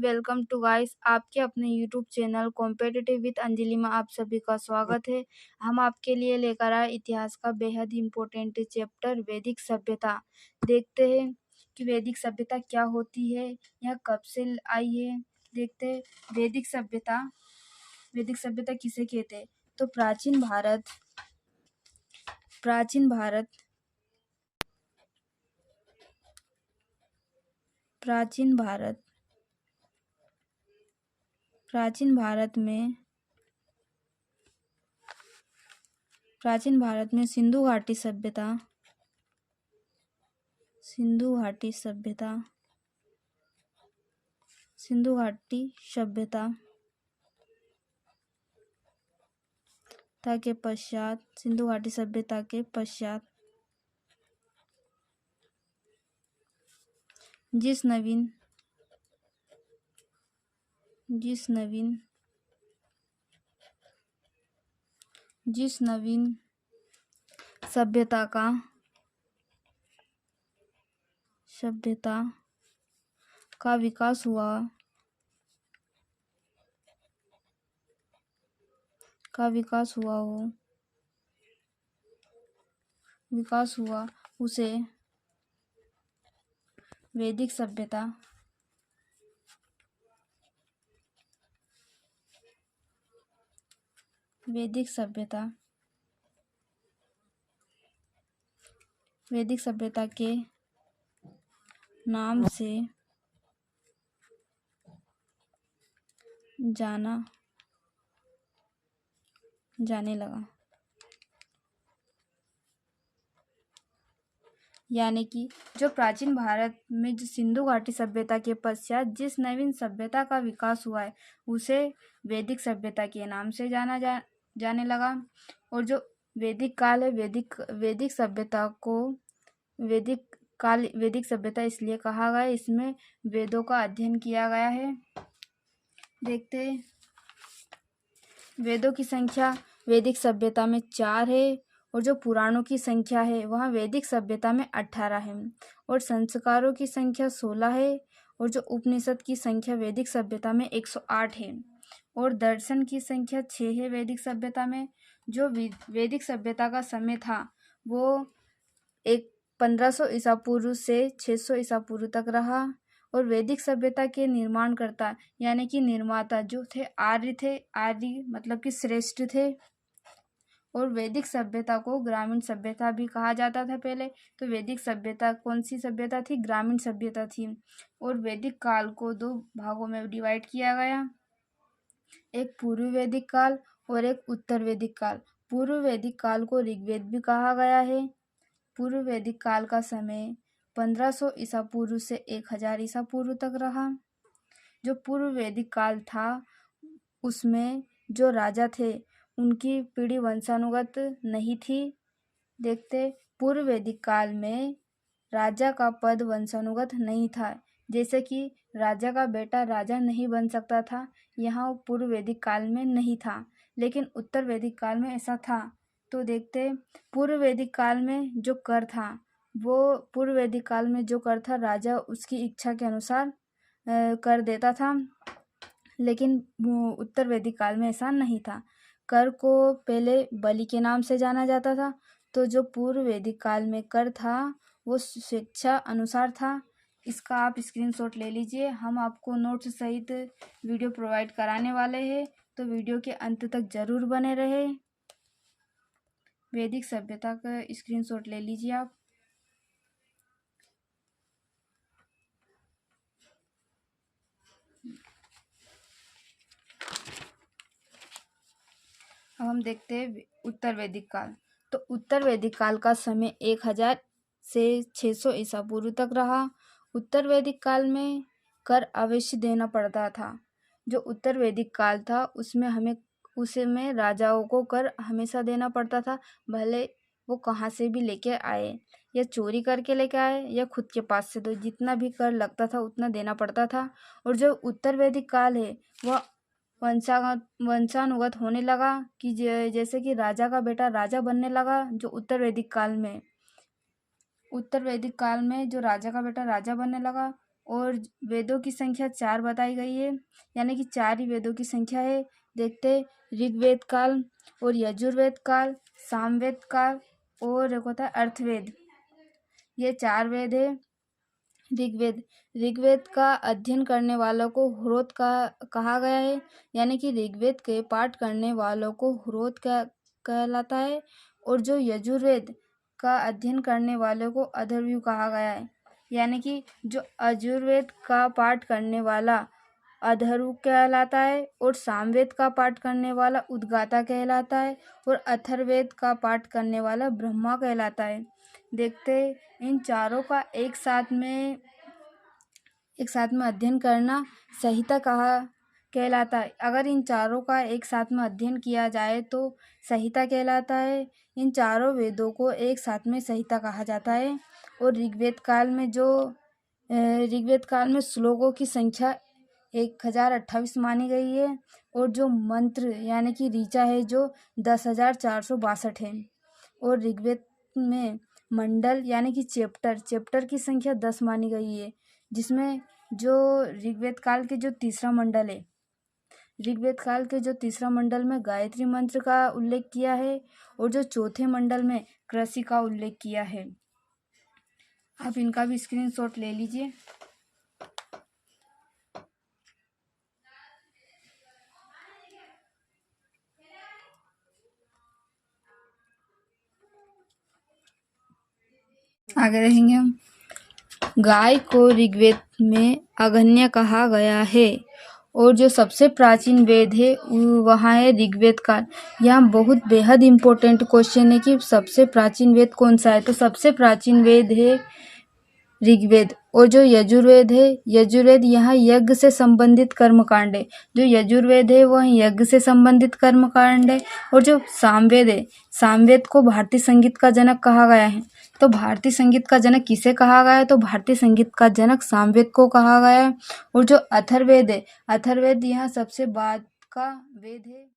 Welcome to guys, आपके अपने YouTube channel competitive with Anjali में आप सभी का स्वागत है। हम आपके लिए लेकर आए इतिहास का बेहद इम्पोर्टेंट चैप्टर वैदिक सभ्यता। देखते हैं कि वैदिक सभ्यता क्या होती है, यह कब से आई है। देखते हैं वैदिक सभ्यता किसे कहते हैं। तो प्राचीन भारत प्राचीन भारत प्राचीन भारत प्राचीन भारत में सिंधु घाटी सभ्यता के पश्चात जिस नवीन सभ्यता का विकास हुआ उसे वैदिक सभ्यता के नाम से जाने लगा। यानी कि जो प्राचीन भारत में जो सिंधु घाटी सभ्यता के पश्चात जिस नवीन सभ्यता का विकास हुआ है उसे वैदिक सभ्यता के नाम से जाने लगा। और जो वैदिक काल है, वैदिक सभ्यता को वैदिक सभ्यता इसलिए कहा गया है, इसमें वेदों का अध्ययन किया गया है। देखते हैं, वेदों की संख्या वैदिक सभ्यता में 4 है और जो पुराणों की संख्या है वह वैदिक सभ्यता में 18 है और संस्कारों की संख्या 16 है और जो उपनिषद की संख्या वैदिक सभ्यता में 108 है और दर्शन की संख्या 6 है वैदिक सभ्यता में। जो वैदिक सभ्यता का समय था वो 1500 ईसा पूर्व से 600 ईसा पूर्व तक रहा और वैदिक सभ्यता के निर्माणकर्ता यानी कि निर्माता जो थे आर्य मतलब कि श्रेष्ठ थे। और वैदिक सभ्यता को ग्रामीण सभ्यता भी कहा जाता था पहले। तो वैदिक सभ्यता कौन सी सभ्यता थी? ग्रामीण सभ्यता थी। और वैदिक काल को 2 भागों में डिवाइड किया गया, एक पूर्व वैदिक काल और एक उत्तर वैदिक काल। पूर्व वैदिक काल को ऋग्वेद भी कहा गया है। पूर्व वैदिक काल का समय 1500 ईसा पूर्व से 1000 ईसा पूर्व तक रहा। जो पूर्व वैदिक काल था उसमें जो राजा थे उनकी पीढ़ी वंशानुगत नहीं थी। देखते, पूर्व वैदिक काल में राजा का पद वंशानुगत नहीं था, जैसे कि राजा का बेटा राजा नहीं बन सकता था, यहाँ पूर्व वैदिक काल में नहीं था, लेकिन उत्तर वैदिक काल में ऐसा था। तो देखते, पूर्व वैदिक काल में जो कर था राजा उसकी इच्छा के अनुसार कर देता था, लेकिन उत्तर वैदिक काल में ऐसा नहीं था। कर को पहले बलि के नाम से जाना जाता था। तो जो पूर्व वैदिक काल में कर था वो स्वेच्छा अनुसार था। इसका आप स्क्रीनशॉट ले लीजिए, हम आपको नोट्स सहित वीडियो प्रोवाइड कराने वाले हैं, तो वीडियो के अंत तक जरूर बने रहे। वैदिक सभ्यता का स्क्रीनशॉट ले लीजिए आप। अब हम देखते हैं उत्तर वैदिक काल। तो उत्तर वैदिक काल का समय 1000 से 600 ईसा पूर्व तक रहा। उत्तर वैदिक काल में कर अवश्य देना पड़ता था। जो उत्तर वैदिक काल था उसमें राजाओं को कर हमेशा देना पड़ता था, भले वो कहाँ से भी लेके आए, या चोरी करके लेके आए या खुद के पास से, तो जितना भी कर लगता था उतना देना पड़ता था। और जो उत्तर वैदिक काल है वह वंशानुगत होने लगा कि जैसे कि राजा का बेटा राजा बनने लगा। जो उत्तर वैदिक काल में जो राजा का बेटा राजा बनने लगा और वेदों की संख्या 4 बताई गई है, यानी कि 4 ही वेदों की संख्या है। देखते ऋग्वेद काल और यजुर्वेद काल, सामवेद काल और एक होता है अर्थवेद। ये 4 वेद है। ऋग्वेद का अध्ययन करने वालों को ह्रोत का कहा गया है, यानी कि ऋग्वेद के पाठ करने वालों को ह्रोत का कहलाता है। और जो यजुर्वेद का अध्ययन करने वालों को अथर्वयु कहा गया है, यानी कि जो यजुर्वेद का पाठ करने वाला अथर्व कहलाता है और सामवेद का पाठ करने वाला उद्गाता कहलाता है और अथर्ववेद का पाठ करने वाला ब्रह्मा कहलाता है। देखते इन चारों का एक साथ में अध्ययन करना संहिता कहलाता है। अगर इन चारों का एक साथ में अध्ययन किया जाए तो संहिता कहलाता है। इन चारों वेदों को एक साथ में संहिता कहा जाता है। और ऋग्वेद काल में श्लोकों की संख्या 1028 मानी गई है और जो मंत्र यानी कि ऋचा है जो 10,462 है। और ऋग्वेद में मंडल यानी कि चैप्टर की संख्या 10 मानी गई है, जिसमें जो ऋग्वेद काल के जो तीसरा मंडल में गायत्री मंत्र का उल्लेख किया है और जो चौथे मंडल में कृषि का उल्लेख किया है। आप इनका भी स्क्रीनशॉट ले लीजिए। आगे देखेंगे हम। गाय को ऋग्वेद में अगन्य कहा गया है और जो सबसे प्राचीन वेद है वहाँ है ऋग्वेद काल। यहाँ बहुत बेहद इम्पोर्टेंट क्वेश्चन है कि सबसे प्राचीन वेद कौन सा है, तो सबसे प्राचीन वेद है ऋग्वेद। और जो यजुर्वेद यहाँ यज्ञ से संबंधित कर्मकांड है। जो यजुर्वेद है वह यज्ञ से संबंधित कर्मकांड है। और जो सामवेद को भारतीय संगीत का जनक कहा गया है। तो भारतीय संगीत का जनक किसे कहा गया है, तो भारतीय संगीत का जनक सामवेद को कहा गया है। और जो अथर्ववेद यहाँ सबसे बाद का वेद है।